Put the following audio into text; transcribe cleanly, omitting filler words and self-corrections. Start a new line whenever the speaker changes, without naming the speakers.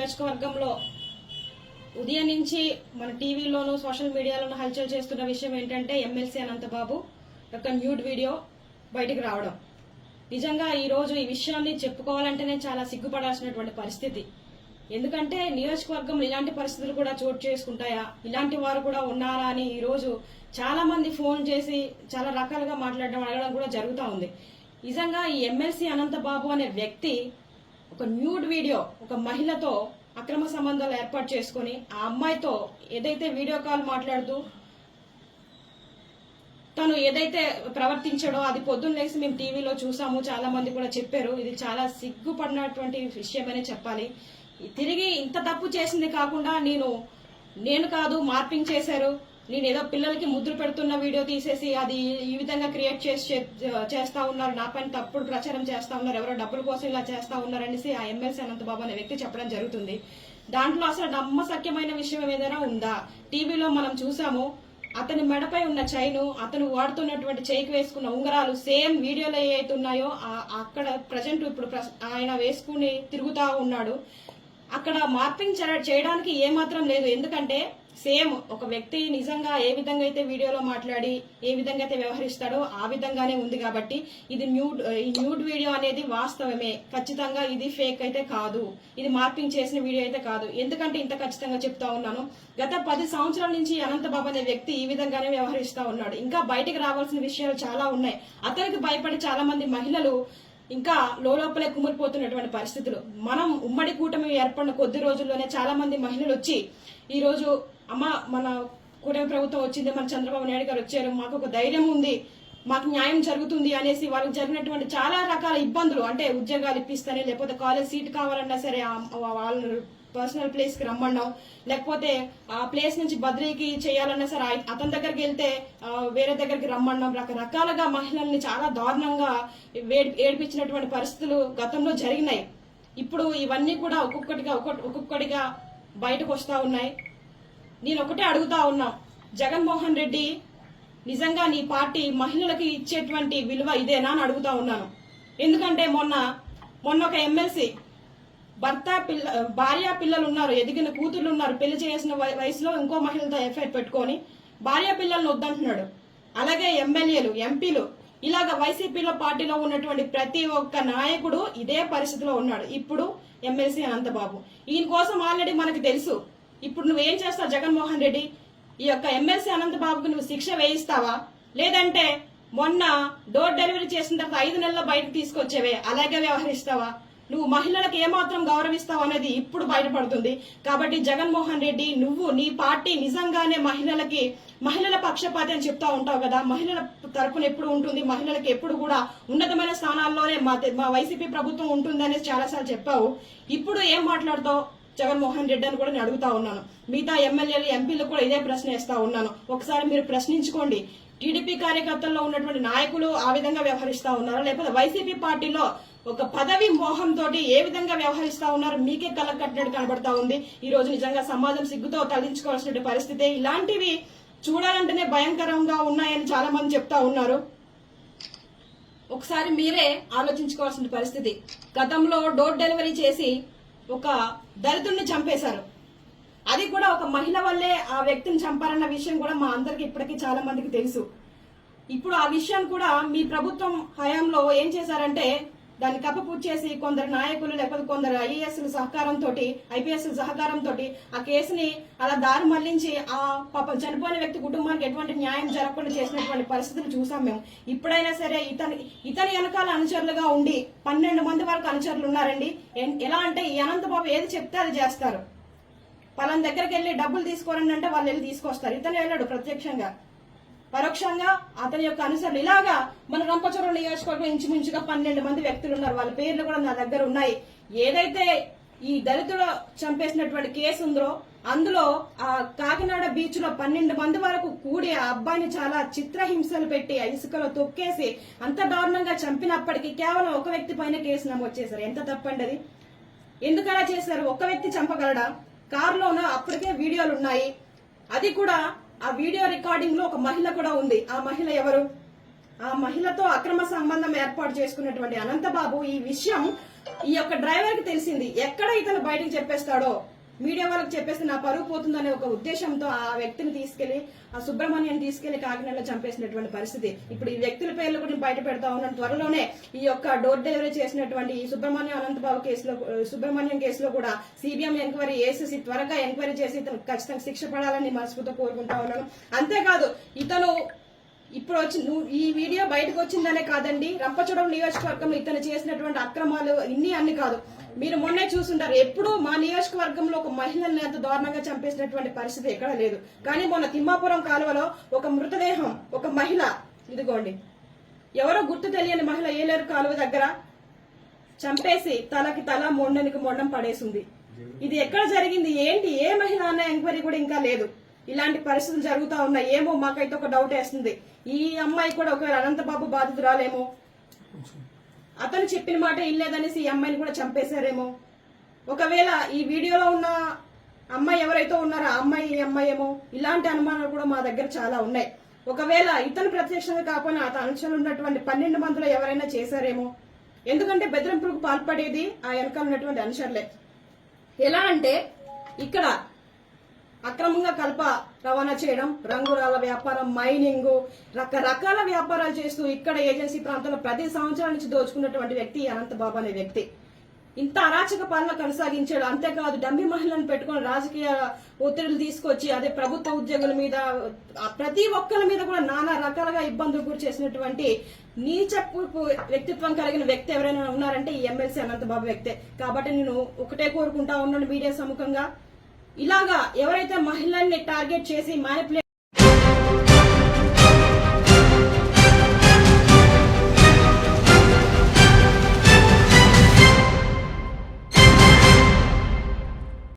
నియోజకవర్గంలో ఉదయం నుంచి మన టీవీలోను సోషల్ మీడియాలోను హల్చల్ చేస్తున్న విషయం ఏంటంటే ఎమ్మెల్సీ అనంతబాబు యొక్క న్యూడ్ వీడియో బయటికి రావడం. నిజంగా ఈ రోజు ఈ విషయాన్ని చెప్పుకోవాలంటేనే చాలా సిగ్గుపడాల్సినటువంటి పరిస్థితి. ఎందుకంటే నియోజకవర్గంలో ఇలాంటి పరిస్థితులు కూడా చోటు చేసుకుంటాయా, ఇలాంటి వారు కూడా ఉన్నారా అని ఈ రోజు చాలా మంది ఫోన్ చేసి చాలా రకాలుగా మాట్లాడడం అడగడం కూడా జరుగుతూ ఉంది. నిజంగా ఈ ఎమ్మెల్సీ అనంతబాబు అనే వ్యక్తి ఒక న్యూడ్ వీడియో ఒక మహిళతో అక్రమ సంబంధాలు ఏర్పాటు చేసుకుని ఆ అమ్మాయితో ఏదైతే వీడియో కాల్ మాట్లాడుతూ తను ఏదైతే ప్రవర్తించాడో అది పొద్దున్న లేసి మేము టీవీలో చూసాము, చాలా మంది కూడా చెప్పారు. ఇది చాలా సిగ్గుపడినటువంటి విషయమని చెప్పాలి. తిరిగి ఇంత తప్పు చేసింది కాకుండా నేను కాదు మార్పింగ్ చేశారు, నేను ఏదో పిల్లలకి ముద్ర పెడుతున్న వీడియో తీసేసి అది ఈ విధంగా క్రియేట్ చేస్తా ఉన్నారు, నా పైన తప్పుడు ప్రచారం చేస్తా ఉన్నారు, ఎవరో డబ్బుల కోసం ఇలా చేస్తా ఉన్నారనేసి ఆ ఎమ్మెల్సీ అనంతబాబు అనే వ్యక్తి చెప్పడం జరుగుతుంది. దాంట్లో అసలు నమ్మశక్యమైన విషయం ఏదైనా ఉందా? టీవీలో మనం చూసాము, అతని మెడపై ఉన్న చైను, అతను వాడుతున్నటువంటి చేయికి వేసుకున్న ఉంగరాలు సేమ్ వీడియోలో ఏవైతే ఉన్నాయో అక్కడ ప్రజెంట్ ఇప్పుడు ఆయన వేసుకుని తిరుగుతా ఉన్నాడు. అక్కడ మార్పింగ్ చేయడానికి ఏమాత్రం లేదు. ఎందుకంటే సేమ్ ఒక వ్యక్తి నిజంగా ఏ విధంగా అయితే వీడియోలో మాట్లాడి ఏ విధంగా అయితే వ్యవహరిస్తాడో ఆ విధంగానే ఉంది. కాబట్టి ఇది న్యూడ్ వీడియో అనేది వాస్తవమే, ఖచ్చితంగా ఇది ఫేక్ అయితే కాదు, ఇది మార్పింగ్ చేసిన వీడియో అయితే కాదు. ఎందుకంటే ఇంత ఖచ్చితంగా చెప్తా ఉన్నాను, గత 10 సంవత్సరాల నుంచి అనంతబాబు అనే వ్యక్తి ఈ విధంగానే వ్యవహరిస్తా ఉన్నాడు. ఇంకా బయటకు రావాల్సిన విషయాలు చాలా ఉన్నాయి. అతనికి భయపడి చాలా మంది మహిళలు ఇంకా లోపలే కుమిలిపోతున్నటువంటి పరిస్థితులు. మనం ఉమ్మడి కూటమి ఏర్పడిన కొద్ది రోజుల్లోనే చాలా మంది మహిళలు వచ్చి ఈ రోజు అమ్మ మన కూటమి ప్రభుత్వం వచ్చింది, మన చంద్రబాబు నాయుడు గారు వచ్చారు, మాకు ఒక ధైర్యం ఉంది, మాకు న్యాయం జరుగుతుంది అనేసి వాళ్ళకి జరిగినటువంటి చాలా రకాల ఇబ్బందులు, అంటే ఉద్యోగాలు ఇప్పిస్తానే, లేకపోతే కాలేజ్ సీట్ కావాలన్నా సరే వాళ్ళు పర్సనల్ ప్లేస్ కి రమ్మన్నాం, లేకపోతే ఆ ప్లేస్ నుంచి బదిలీకి చేయాలన్నా సరే అతని దగ్గరికి వెళ్తే వేరే దగ్గరికి రమ్మన్నాం. రకరకాలుగా మహిళల్ని చాలా దారుణంగా ఏడిపించినటువంటి పరిస్థితులు గతంలో జరిగినాయి. ఇప్పుడు ఇవన్నీ కూడా ఒక్కొక్కటిగా బయటకు వస్తా ఉన్నాయి. నేను ఒకటే అడుగుతా ఉన్నా, జగన్మోహన్ రెడ్డి నిజంగా నీ పార్టీ మహిళలకి ఇచ్చేటువంటి విలువ ఇదేనా అని అడుగుతా ఉన్నాను. ఎందుకంటే మొన్న ఒక ఎమ్మెల్సీ భార్య పిల్లలు ఉన్నారు, ఎదిగిన కూతుర్లు ఉన్నారు, పెళ్లి చేసిన వయసులో ఇంకో మహిళతో ఎఫ్ఐఆర్ పెట్టుకొని భార్య పిల్లలను వద్దంటున్నాడు. అలాగే ఎమ్మెల్యేలు, ఎంపీలు, ఇలాగ వైసీపీలో పార్టీలో ఉన్నటువంటి ప్రతి ఒక్క నాయకుడు ఇదే పరిస్థితిలో ఉన్నాడు. ఇప్పుడు ఎమ్మెల్సీ అనంతబాబు, ఈయన కోసం ఆల్రెడీ మనకు తెలుసు. ఇప్పుడు నువ్వేం చేస్తావు జగన్మోహన్ రెడ్డి? ఈ యొక్క ఎమ్మెల్సీ అనంతబాబుకు నువ్వు శిక్ష వేయిస్తావా, లేదంటే మొన్న డోర్ డెలివరీ చేసిన తర్వాత 5 నెలల్లో బయటకు తీసుకొచ్చేవే అలాగే వ్యవహరిస్తావా? నువ్వు మహిళలకు ఏమాత్రం గౌరవిస్తావు అనేది ఇప్పుడు బయటపడుతుంది. కాబట్టి జగన్మోహన్ రెడ్డి, నీ పార్టీ నిజంగానే మహిళల పక్షపాతి అని చెప్తా ఉంటావు కదా, మహిళల తరపున ఎప్పుడు ఉంటుంది, మహిళలకు ఎప్పుడు కూడా ఉన్నతమైన స్థానాల్లోనే మా వైసీపీ ప్రభుత్వం ఉంటుంది అనేసి చాలాసార్లు చెప్పావు. ఇప్పుడు ఏం మాట్లాడుతావు జగన్మోహన్ రెడ్డి అని కూడా నేను అడుగుతా ఉన్నాను. మిగతా ఎమ్మెల్యేలు, ఎంపీలు కూడా ఇదే ప్రశ్న వేస్తా ఉన్నాను. ఒకసారి మీరు ప్రశ్నించుకోండి. టీడీపీ కార్యకర్తల్లో ఉన్నటువంటి నాయకులు ఆ విధంగా వ్యవహరిస్తా ఉన్నారా, లేకపోతే వైసీపీ పార్టీలో ఒక పదవి మోహంతో ఏ విధంగా వ్యవహరిస్తా ఉన్నారు మీకే కళ్ళకట్టినట్టు కనబడతా ఉంది. ఈ రోజు నిజంగా సమాజం సిగ్గుతో తలదించుకోవాల్సిన పరిస్థితి. ఇలాంటివి చూడాలంటేనే భయంకరంగా ఉన్నాయని చాలా మంది చెప్తా ఉన్నారు. ఒకసారి మీరే ఆలోచించుకోవాల్సిన పరిస్థితి. గతంలో డోర్ డెలివరీ చేసి ఒక దళితుడిని చంపేశారు. అది కూడా ఒక మహిళ వల్లే ఆ వ్యక్తిని చంపారన్న విషయం కూడా మా అందరికి ఇప్పటికీ చాలా మందికి తెలుసు. ఇప్పుడు ఆ విషయాన్ని కూడా మీ ప్రభుత్వం హయాంలో ఏం చేశారంటే దాన్ని కప్పపూర్తి చేసి కొందరు నాయకులు లేకపోతే కొందరు ఐఏఎస్ల సహకారంతో, ఐపీఎస్ల సహకారంతో ఆ కేసుని అలా దారి మళ్లించి ఆ పాపం చనిపోయిన వ్యక్తి కుటుంబానికి ఎటువంటి న్యాయం జరగకుండా చేసినటువంటి పరిస్థితులు చూసాం మేము. ఇప్పుడైనా సరే ఇతని వెనకాల అనుచరులుగా ఉండి 12 మంది వరకు అనుచరులు ఉన్నారండి. ఎలా అంటే ఈ అనంతబాబు ఏది చెప్తే అది చేస్తారు. పలానా దగ్గరికి వెళ్ళి డబ్బులు తీసుకోరండి అంటే వాళ్ళు వెళ్ళి తీసుకొస్తారు. ఇతను వెళ్ళాడు ప్రత్యక్షంగా, పరోక్షంగా అతని యొక్క అనుసరులు. ఇలాగా మన రంపచోడవరం నియోజకవర్గం ఇంచుమించుగా 12 మంది వ్యక్తులు ఉన్నారు. వాళ్ళ పేర్లు కూడా నా దగ్గర ఉన్నాయి. ఏదైతే ఈ దళితుడు చంపేసినటువంటి కేసు ఉందో అందులో ఆ కాకినాడ బీచ్ లో 12 మంది వరకు కూడి ఆ అబ్బాయిని చాలా చిత్రహింసలు పెట్టి ఇసుకలో తొక్కేసి అంత దారుణంగా చంపినప్పటికీ కేవలం ఒక వ్యక్తి పైన కేసు నమోదు చేశారు. ఎంత తప్పండి అది? ఎందుకు అలా చేశారు? ఒక్క వ్యక్తి చంపగలడా? కారులోన అప్పటికే వీడియోలు ఉన్నాయి. అది కూడా ఆ వీడియో రికార్డింగ్ లో ఒక మహిళ కూడా ఉంది. ఆ మహిళ ఎవరు? ఆ మహిళతో అక్రమ సంబంధం ఏర్పాటు చేసుకున్నటువంటి అనంతబాబు ఈ విషయం ఈ యొక్క డ్రైవర్ కి తెలిసింది ఎక్కడ ఇతను బయటకు చెప్పేస్తాడో, మీడియా వాళ్ళకి చెప్పేస్తే నా పరుగు పోతుందనే ఒక ఉద్దేశంతో ఆ వ్యక్తిని తీసుకెళ్లి, ఆ సుబ్రహ్మణ్యం తీసుకెళ్లి కాకినాడలో చంపేసినటువంటి పరిస్థితి. ఇప్పుడు ఈ వ్యక్తుల పేర్లు కూడా బయట పెడతా ఉన్నాను. త్వరలోనే ఈ యొక్క డోర్ డెలివరీ చేసినటువంటి ఈ సుబ్రహ్మణ్యం అనంతబాబు కేసులో, సుబ్రహ్మణ్యం కేసులో కూడా సిబిఎం ఎంక్వైరీ చేసేసి త్వరగా ఎంక్వైరీ చేసి ఇతను ఖచ్చితంగా శిక్ష పడాలని మనస్ఫూర్తితో కోరుకుంటా ఉన్నాను. అంతేకాదు ఇతను ఇప్పుడు వచ్చి ఈ వీడియో బయటకు వచ్చిందనే కాదండి, రంపచోడవరం నియోజకవర్గంలో ఇతను చేసినటువంటి అక్రమాలు అన్ని కాదు. మీరు మొన్నే చూసుంటారు, ఎప్పుడు మా నియోజకవర్గంలో ఒక మహిళల్ని అంత దారుణంగా చంపేసినటువంటి పరిస్థితి ఎక్కడ లేదు. కానీ మొన్న తిమ్మాపురం కాలువలో ఒక మృతదేహం, ఒక మహిళ, ఇదిగోండి ఎవరో గుర్తు తెలియని మహిళ ఏలేరు కాలువ దగ్గర చంపేసి తలకి తల, మొండానికి మొండం పడేసింది. ఇది ఎక్కడ జరిగింది, ఏంటి, ఏ మహిళ అన్న ఎంక్వైరీ కూడా ఇంకా లేదు. ఇలాంటి పరిస్థితులు జరుగుతా ఉన్నాయి. ఏమో మాకైతే ఒక డౌట్ వేస్తుంది, ఈ అమ్మాయి కూడా ఒకవేళ అనంతబాబు బాధితురాలేమో, అతను చెప్పిన మాట ఇల్లేదనేసి ఈ అమ్మాయిని కూడా చంపేశారేమో. ఒకవేళ ఈ వీడియోలో ఉన్న అమ్మాయి ఎవరైతే ఉన్నారో ఆ అమ్మాయి ఈ అమ్మాయి ఏమో, ఇలాంటి అనుమానాలు కూడా మా దగ్గర చాలా ఉన్నాయి. ఒకవేళ ఇతను ప్రత్యక్షంగా కాకపోయినా అతను అనుచరులు ఉన్నటువంటి 12 మందిలో ఎవరైనా చేశారేమో. ఎందుకంటే బెదిరింపులకు పాల్పడేది ఆ వెనకాల ఉన్నటువంటి అనుచరులే. ఎలా అంటే ఇక్కడ అక్రమంగా కలప రవాణా చేయడం, రంగురాల వ్యాపారం, మైనింగ్, రకరకాల వ్యాపారాలు చేస్తూ ఇక్కడ ఏజెన్సీ ప్రాంతంలో 10 సంవత్సరాల నుంచి దోచుకున్నటువంటి వ్యక్తి అనంతబాబు అనే వ్యక్తి. ఇంత అరాచక పాలన కొనసాగించాడు. అంతేకాదు డమ్మి మహిళలను పెట్టుకుని రాజకీయ ఒత్తిడిలు తీసుకొచ్చి అదే ప్రభుత్వ ఉద్యోగుల మీద, ప్రతి ఒక్కరి మీద కూడా నానా రకాలుగా ఇబ్బందులు గురి చేసినటువంటి నీచపు వ్యక్తిత్వం కలిగిన వ్యక్తి ఎవరైనా ఉన్నారంటే ఈ ఎమ్మెల్సీ అనంతబాబు వ్యక్తే. కాబట్టి నేను ఒకటే కోరుకుంటా ఉన్నాను మీడియా సముఖంగా, ఇలాగా ఎవరైతే మహిళల్ని టార్గెట్ చేసి మ్యానిపులేట్